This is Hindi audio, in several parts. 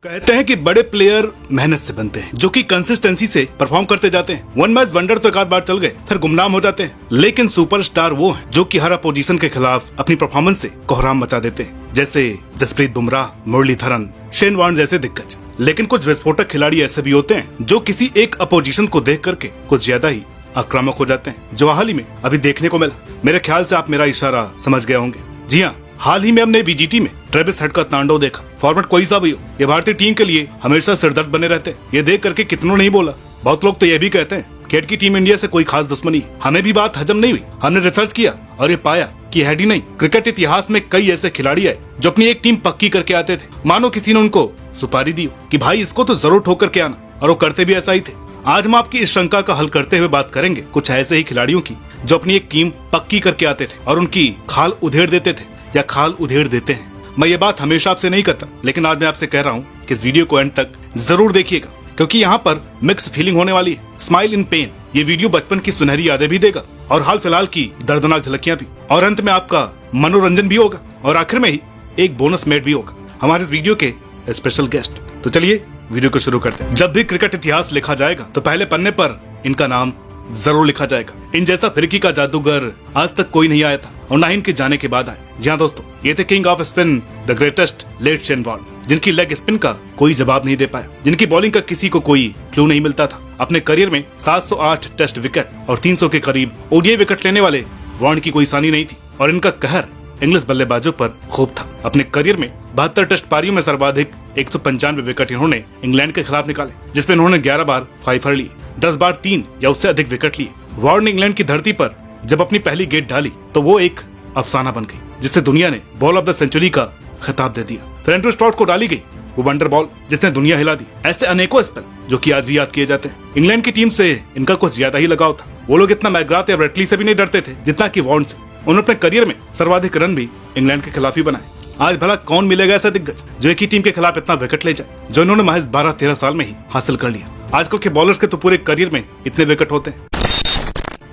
कहते हैं कि बड़े प्लेयर मेहनत से बनते हैं, जो कि कंसिस्टेंसी से परफॉर्म करते जाते हैं। वन मैच वंडर तो एक आध बार चल गए, फिर गुमनाम हो जाते हैं। लेकिन सुपरस्टार वो हैं जो कि हर अपोजिशन के खिलाफ अपनी परफॉर्मेंस से कोहराम मचा देते हैं, जैसे जसप्रीत बुमराह, मुरलीधरन, शेन वॉर्न जैसे दिग्गज। लेकिन कुछ विस्फोटक खिलाड़ी ऐसे भी होते हैं जो किसी एक अपोजिशन को देख करके कुछ ज्यादा ही आक्रामक हो जाते हैं, जो हाल ही में अभी देखने को मिला। मेरे ख्याल से आप मेरा इशारा समझ गए होंगे। जी हाँ, हाल ही में हमने बीजीटी में ट्रेविस हेड का तांडव देखा। फॉर्मेट कोई सा भी हो, ये भारतीय टीम के लिए हमेशा सिरदर्द बने रहते हैं। ये देख करके कितनों नहीं बोला। बहुत लोग तो ये भी कहते हैं कि हेड की टीम इंडिया से कोई खास दुश्मनी। हमें भी बात हजम नहीं हुई। हमने रिसर्च किया और ये पाया कि हेड ही नहीं, क्रिकेट इतिहास में कई ऐसे खिलाड़ी आए जो अपनी एक टीम पक्की करके आते थे। मानो किसी ने उनको सुपारी दी कि भाई इसको तो जरूर ठोकर के आना, और वो करते भी ऐसा ही थे। आज हम आपकी इस शंका का हल करते हुए बात करेंगे कुछ ऐसे ही खिलाड़ियों की जो अपनी एक टीम पक्की करके आते थे और उनकी खाल उधेड़ देते थे या खाल उधेड़ देते हैं। मैं ये बात हमेशा आपसे नहीं करता, लेकिन आज मैं आपसे कह रहा हूँ कि इस वीडियो को एंड तक जरूर देखिएगा, क्योंकि यहाँ पर मिक्स फीलिंग होने वाली है। स्माइल इन पेन, ये वीडियो बचपन की सुनहरी यादें भी देगा और हाल फिलहाल की दर्दनाक झलकियां भी, और अंत में आपका मनोरंजन भी होगा, और आखिर में ही एक बोनस मेट भी होगा, हमारे इस वीडियो के स्पेशल गेस्ट। तो चलिए वीडियो को शुरू करते हैं। जब भी क्रिकेट इतिहास लिखा जाएगा तो पहले पन्ने पर इनका नाम जरूर लिखा जाएगा। इन जैसा फिरकी का जादूगर आज तक कोई नहीं आया था, और ना ही इनके जाने के बाद आए। जी हाँ दोस्तों, ये थे king of spin, the greatest late Shane Warne, जिनकी लेग स्पिन का कोई जवाब नहीं दे पाया, जिनकी बॉलिंग का किसी को कोई क्लू नहीं मिलता था। अपने करियर में 708 टेस्ट विकेट और 300 के करीब ओडीआई विकेट लेने वाले वॉर्न की कोई सानी नहीं थी, और इनका कहर इंग्लिश बल्लेबाजों पर खूब था। अपने करियर में 72 टेस्ट पारियों में सर्वाधिक 195 विकेट इन्होंने इंग्लैंड के खिलाफ निकाले, जिसमें इन्होंने 11 बार 5 लिए, 10 बार 3 या उससे अधिक विकेट लिए। वॉर्न ने इंग्लैंड की धरती पर जब अपनी पहली गेंद डाली तो वो एक अफसाना बन गई, जिससे दुनिया ने बॉल ऑफ द सेंचुरी का खिताब दे दिया। फिर एंड्रू स्टॉट को डाली गई वो वंडर बॉल, जिसने दुनिया हिला दी। ऐसे अनेकों स्पेल जो कि आज भी याद किए जाते हैं। इंग्लैंड की टीम से इनका कुछ ज्यादा ही लगाव था। वो लोग इतना मैकग्राथ या ब्रेटली से भी नहीं डरते थे जितना कि वॉर्न से। उन्होंने अपने करियर में सर्वाधिक रन भी इंग्लैंड के खिलाफ ही बनाए। आज भला कौन मिलेगा ऐसा दिग्गज जो एक ही टीम के खिलाफ इतना विकेट ले जाए, जो इन्होंने महज 12-13 साल में ही हासिल कर लिया। आजकल के बॉलर्स के तो पूरे करियर में इतने विकेट होते हैं।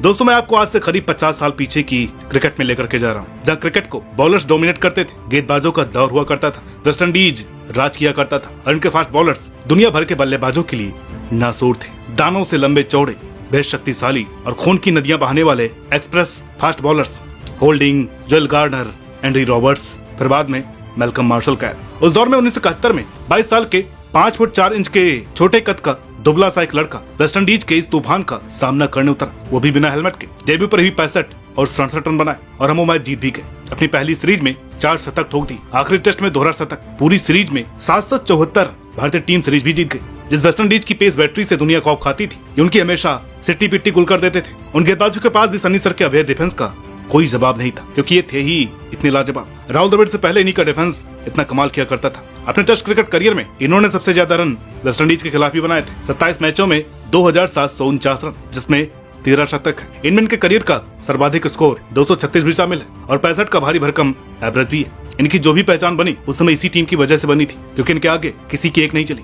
दोस्तों, मैं आपको आज से करीब 50 साल पीछे की क्रिकेट में लेकर के जा रहा हूँ, जहाँ क्रिकेट को बॉलर्स डोमिनेट करते थे, गेंदबाजों का दौर हुआ करता था, वेस्ट इंडीज राज किया करता था, और इनके फास्ट बॉलर्स दुनिया भर के बल्लेबाजों के लिए नासूर थे। दानों से लंबे चौड़े, बेहद शक्तिशाली और खून की नदियां बहाने वाले express fast bowlers, Holding, Joel Garner, Andy Roberts, फिर बाद में मैल्कम मार्शल कैर। उस दौर में 1971 में 22 साल के 5 फुट 4 इंच के छोटे कद का दुबला सा एक लड़का वेस्ट इंडीज के इस तूफान का सामना करने उतरा, वो भी बिना हेलमेट के। डेब्यू पर ही 65 और 67 रन बनाए, और हम वो मैच जीत भी गए। अपनी पहली सीरीज में 4 शतक ठोक दी, आखिरी टेस्ट में दोहरा शतक। पूरी सीरीज में 774 भारतीय टीम सीरीज भी जीत गई। जिस वेस्ट इंडीज की पेस बैटरी से दुनिया खौफ खाती थी, उनकी हमेशा सिट्टी पिट्टी गुल कर देते थे। उन गेंदबाजों के पास भी सन्नी सर के अभेद डिफेंस का कोई जवाब नहीं था, क्योंकि ये थे ही इतने लाजवाब। राहुल द्रविड़ से पहले इन्हीं का डिफेंस इतना कमाल किया करता था। अपने टेस्ट क्रिकेट करियर में इन्होंने सबसे ज्यादा रन वेस्ट इंडीज के खिलाफ ही बनाए थे, 27 मैचों में 2749 रन, जिसमें 13 शतक है। इनमें इनके करियर का सर्वाधिक स्कोर 236 भी शामिल है, और 65 का भारी भरकम एवरेज भी है। इनकी जो भी पहचान बनी उस समय इसी टीम की वजह से बनी थी, क्योंकि इनके आगे किसी की एक नहीं चली।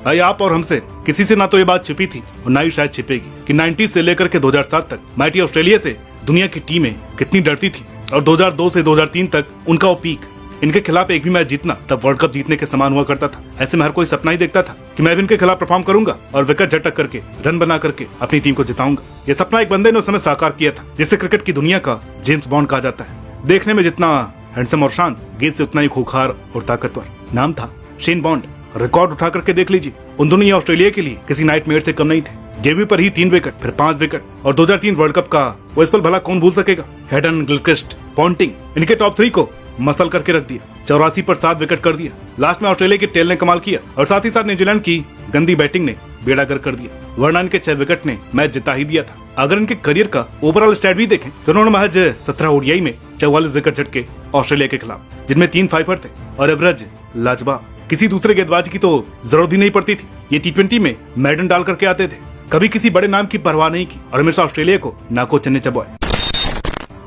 भाई, आप और हमसे किसी से ना तो ये बात छिपी थी और ना ही शायद छिपेगी कि 90 से लेकर के 2007 तक माइटी ऑस्ट्रेलिया से दुनिया की टीमें कितनी डरती थी, और 2002 से 2003 तक उनका वो पीक, इनके खिलाफ एक भी मैच जीतना तब वर्ल्ड कप जीतने के समान हुआ करता था। ऐसे में हर कोई सपना ही देखता था कि मैं भी इनके खिलाफ परफॉर्म करूंगा और विकेट झटक करके, रन बना करके अपनी टीम को जिताऊंगा। ये सपना एक बंदे ने उस समय साकार किया था, जिसे क्रिकेट की दुनिया का जेम्स बॉन्ड कहा जाता है। देखने में जितना हैंडसम और शांत, गेंद से उतना ही खूंखार और ताकतवर। नाम था शेन बॉन्ड। रिकॉर्ड उठा करके देख लीजिए, उन दोनों ये ऑस्ट्रेलिया के लिए किसी नाइटमेयर से कम नहीं थे। डेब्यू पर ही 3 विकेट, फिर 5 विकेट, और 2003 वर्ल्ड कप का वो स्पेल भला कौन भूल सकेगा। हेडन, गिलक्रिस्ट, पॉन्टिंग, इनके टॉप 3 को मसल करके रख दिया। 84 पर 7 विकेट कर दिया। लास्ट में ऑस्ट्रेलिया की टेल ने कमाल किया, और साथ ही साथ न्यूजीलैंड की गंदी बैटिंग ने बेड़ा गर्क कर दिया, वरना इनके 6 विकेट ने मैच जिता ही दिया था। अगर इनके करियर का ओवरऑल स्टैट भी देखें तो उन्होंने महज 17 ओडीआई में 44 विकेट झटके ऑस्ट्रेलिया के खिलाफ, जिनमें 3 फाइफर थे, और एवरेज लाजवाब। किसी दूसरे गेंदबाज की तो जरूरत ही नहीं पड़ती थी। ये टी20 में मैडन डाल करके आते थे, कभी किसी बड़े नाम की परवाह नहीं की, और हमेशा ऑस्ट्रेलिया को नाको चन्ने चबवाए।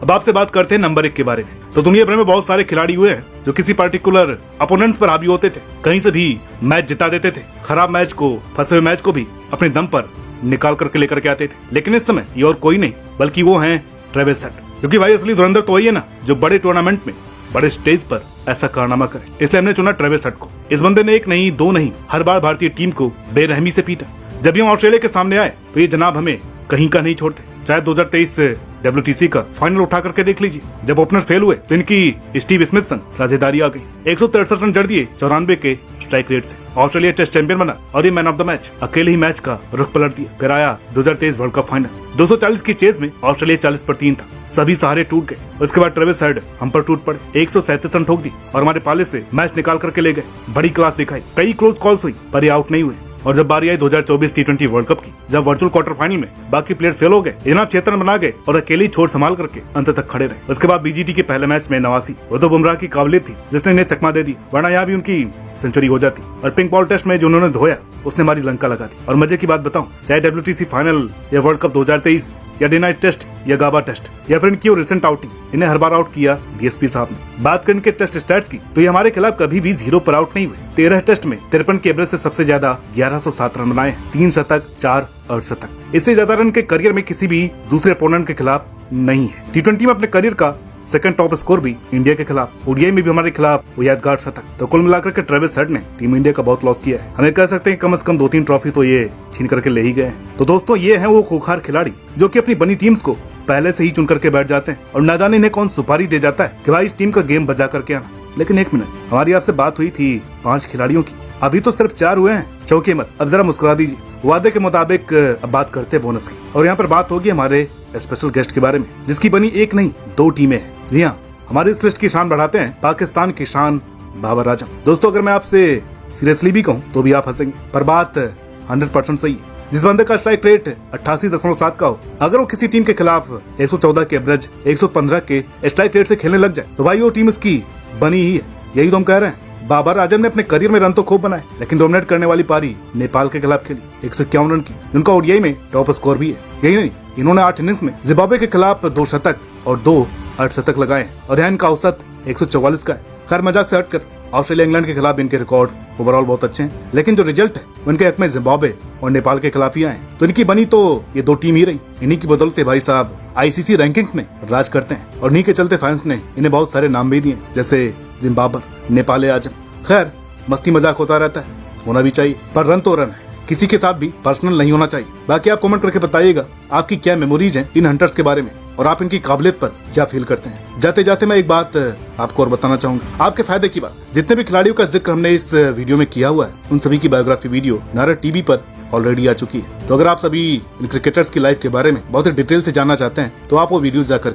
अब आपसे बात करते हैं नंबर 1 के बारे में। तो दुनिया भर में बहुत सारे खिलाड़ी हुए हैं जो किसी पर्टिकुलर अपोनेंट्स पर हावी होते थे, कहीं से भी मैच जिता देते थे, खराब मैच को, फंसे हुए मैच को भी अपने दम पर निकाल करके लेकर के आते थे। लेकिन इस समय ये और कोई नहीं बल्कि वो हैं ट्रेविस हेड, क्योंकि भाई असली धुरंधर तो वही है ना जो बड़े टूर्नामेंट में बड़े स्टेज पर ऐसा कारनामा करे, इसलिए हमने चुना ट्रेविस हेड को। इस बंदे ने एक नहीं दो नहीं हर बार भारतीय टीम को बेरहमी से पीटा। जब भी हम ऑस्ट्रेलिया के सामने आए तो ये जनाब हमें कहीं का नहीं छोड़ते। चाहे 2023 WTC का फाइनल उठा करके देख लीजिए, जब ओपनर फेल हुए तो इनकी स्टीव स्मिथ संग साझेदारी आ गई। 163 रन जड़ दिए 94 के स्ट्राइक रेट से। ऑस्ट्रेलिया टेस्ट चैंपियन बना और ये मैन ऑफ द मैच अकेले ही मैच का रुख पलट दिया। फिर आया 2023 वर्ल्ड कप फाइनल। 240 की चेज में ऑस्ट्रेलिया 40 पर 3 था, सभी सहारे टूट गए। उसके बाद ट्रेविस हेड हम पर टूट पड़े, 137 रन ठोक दी और हमारे पाले से मैच निकाल करके ले गए। बड़ी क्लास दिखाई, कई क्लोज कॉल्स हुई पर ये आउट नहीं हुए। और जब बारी आई 2024 T20 वर्ल्ड कप की, जब वर्चुअल क्वार्टर फाइनल में बाकी प्लेयर्स फेल हो गए, जनाब 6 रन बना गए और अकेले ही छोड़ संभाल करके अंत तक खड़े रहे। उसके बाद BGT के पहले मैच में नवासी, वो तो बुमराह की काबिलियत थी जिसने इन्हें चकमा दे दी, वरना यहाँ भी उनकी सेंचुरी हो जाती। और पिंक बॉल टेस्ट में जो उन्होंने धोया उसने हमारी लंका लगा दी। और मजे की बात बताऊं, चाहे WTC फाइनल या वर्ल्ड कप 2023 या डे नाइट टेस्ट या गाबा टेस्ट या फिर इनकी रिसेंट आउटिंग, इन्हें हर बार आउट किया DSP साहब ने। बात करें इनके टेस्ट स्टैट्स की तो ये हमारे खिलाफ कभी भी 0 पर आउट नहीं हुए। 13 टेस्ट में 53 के एवरेज से सबसे ज्यादा 1107 रन बनाए, 3 शतक 4 अर्धशतक। इससे ज्यादा रन के करियर में किसी भी दूसरे अपोनेंट के खिलाफ नहीं है। T20 में अपने करियर का सेकंड टॉप स्कोर भी इंडिया के खिलाफ, ODI में भी हमारे खिलाफ वो यादगार शतक। तो कुल मिलाकर के ट्रेविस हेड ने टीम इंडिया का बहुत लॉस किया है। हमें कह सकते हैं कम से कम 2-3 ट्रॉफी तो ये छीन करके ले ही गए। तो दोस्तों ये हैं वो खूंखार खिलाड़ी जो कि अपनी बनी टीम्स को पहले से ही चुन करके बैठ जाते हैं और न जाने इन्हें कौन सुपारी दे जाता है कि भाई इस टीम का गेम बजा करके आना। लेकिन एक मिनट, हमारी आपसे बात हुई थी 5 खिलाड़ियों की, अभी तो सिर्फ 4 हुए हैं। चौंके मत, अब जरा मुस्कुरा दीजिए। वादे के मुताबिक अब बात करते हैं बोनस की, और यहाँ पर बात होगी हमारे स्पेशल गेस्ट के बारे में जिसकी बनी एक नहीं 2 टीमें हैं। जी हाँ, हमारी इस लिस्ट की शान बढ़ाते हैं पाकिस्तान की शान बाबर आजम। दोस्तों अगर मैं आपसे सीरियसली भी कहूँ तो भी आप हंसेंगे, पर बात 100% सही है। जिस बंदे का स्ट्राइक रेट 88.7 का हो, अगर वो किसी टीम के खिलाफ 114 के एवरेज 115 के स्ट्राइक रेट से खेलने लग जाए तो भाई वो टीम इसकी बनी ही है। यही तो हम कह रहे हैं। बाबर आजम ने अपने करियर में रन तो खूब बनाए, लेकिन डोमिनेट करने वाली पारी नेपाल के खिलाफ खेली, 151 रन की। उनका ODI में टॉप स्कोर भी है। यही नहीं, इन्होंने 8 इनिंग्स में जिम्बाब्वे के खिलाफ 2 शतक और 2 अर्धशतक लगाए और यहाँ इनका औसत 144 का है। खैर मजाक से हटकर ऑस्ट्रेलिया इंग्लैंड के खिलाफ इनके रिकॉर्ड ओवरऑल बहुत अच्छे हैं, लेकिन जो रिजल्ट है वो इनके हक में जिम्बाब्वे और नेपाल के खिलाफ ही आए। तो इनकी बनी तो ये 2 टीम ही रही। इन्हीं की बदौलत भाई साहब ICC रैंकिंग्स में राज करते हैं और इन्हीं के चलते फैंस ने इन्हें बहुत सारे नाम भी दिए, जैसे जिम्बाब्वे, नेपाल आजम। खैर मस्ती मजाक होता रहता है, होना भी चाहिए, पर रन तो रन है, किसी के साथ भी पर्सनल नहीं होना चाहिए। बाकी आप कमेंट करके बताइएगा आपकी क्या मेमोरीज हैं इन हंटर्स के बारे में और आप इनकी काबिलियत पर क्या फील करते हैं। जाते जाते मैं एक बात आपको और बताना चाहूंगा, आपके फायदे की बात। जितने भी खिलाड़ियों का जिक्र हमने इस वीडियो में किया हुआ है उन सभी की बायोग्राफी वीडियो नारद TV पर ऑलरेडी आ चुकी है। तो अगर आप सभी इन क्रिकेटर्स की लाइफ के बारे में बहुत ही डिटेल से जानना चाहते हैं तो आप वो वीडियो जाकर